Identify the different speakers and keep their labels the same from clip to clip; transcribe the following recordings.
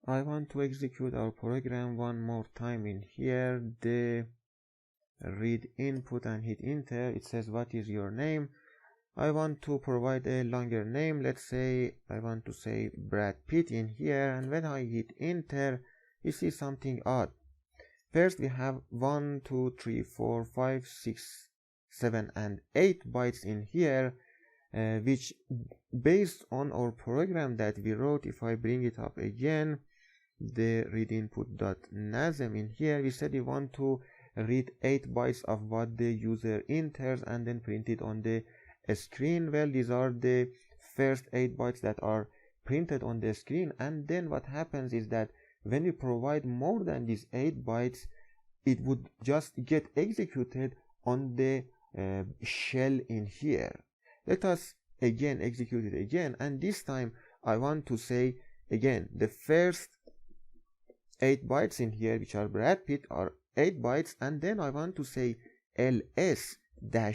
Speaker 1: I want to execute our program one more time in here, the read input, and hit enter. It says, what is your name? I want to provide a longer name. Let's say I want to say Brad Pitt in here, and when I hit enter, you see something odd. First we have 1, 2, 3, 4, 5, 6, 7 and 8 bytes in here, which based on our program that we wrote, if I bring it up again, the read input.nasm in here, we said we want to read 8 bytes of what the user enters and then print it on the screen. Well, these are the first 8 bytes that are printed on the screen, and then what happens is that when you provide more than these 8 bytes, it would just get executed on the shell in here. Let us again execute it again, and this time I want to say again the first 8 bytes in here, which are Brad Pitt, are 8 bytes, and then I want to say ls-la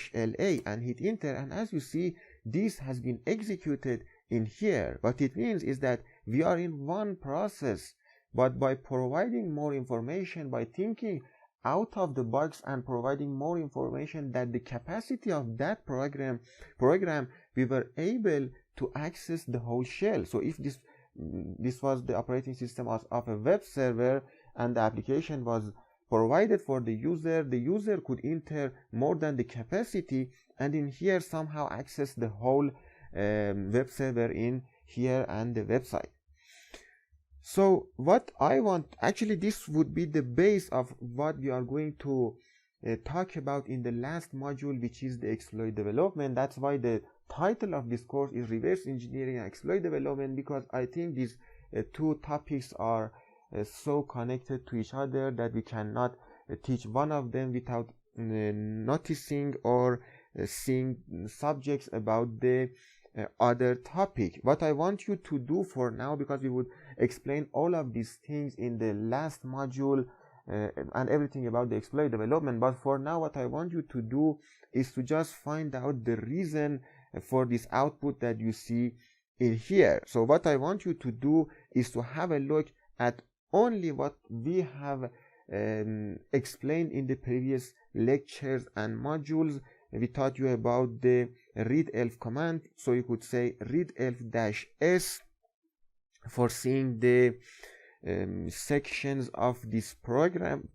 Speaker 1: and hit enter, and as you see, this has been executed in here. What it means is that we are in one process, but by providing more information, by thinking out of the box and providing more information than the capacity of that program, we were able to access the whole shell. So if this was the operating system of a web server and the application was provided for the user could enter more than the capacity, and in here somehow access the whole web server in here and the website. So what I want, actually this would be the base of what we are going to talk about in the last module, which is the exploit development. That's why the title of this course is Reverse Engineering and Exploit Development, because I think these two topics are so connected to each other that we cannot teach one of them without noticing or seeing subjects about the other topic. What I want you to do for now, because we would explain all of these things in the last module and everything about the exploit development, but for now what I want you to do is to just find out the reason for this output that you see in here. So what I want you to do is to have a look at only what we have explained in the previous lectures and modules. We taught you about the readelf command, so you could say readelf-s for seeing the sections of this program.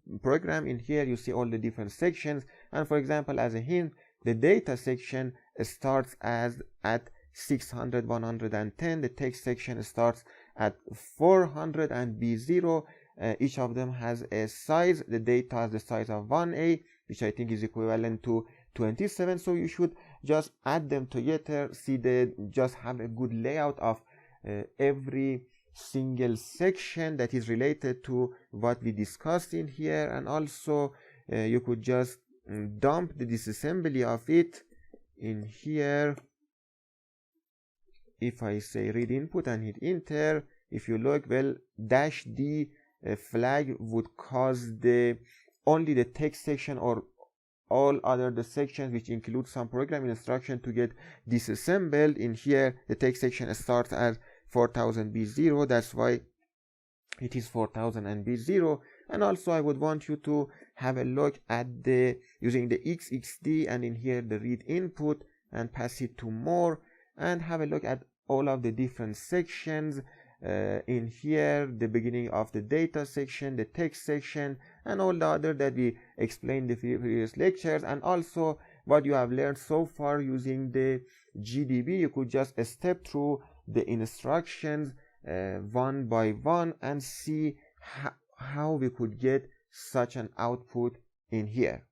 Speaker 1: In here you see all the different sections, and for example, as a hint, the data section starts at 600, 110. The text section starts at 400 and B0. Each of them has a size. The data has the size of 1A, which I think is equivalent to 27. So you should just add them together, see just have a good layout of every single section that is related to what we discussed in here, and also you could just dump the disassembly of it in here. If I say read input and hit enter, if you look, well, -d flag would cause only the text section or all other the sections which include some programming instruction to get disassembled. In here the text section starts at 4000 B0, that's why it is 4000 and B0. And also I would want you to have a look at using the XXD, and in here the read input, and pass it to more, and have a look at all of the different sections in here, the beginning of the data section, the text section, and all the other that we explained in the previous lectures, and also what you have learned so far using the GDB. You could just step through the instructions one by one and see how we could get such an output in here.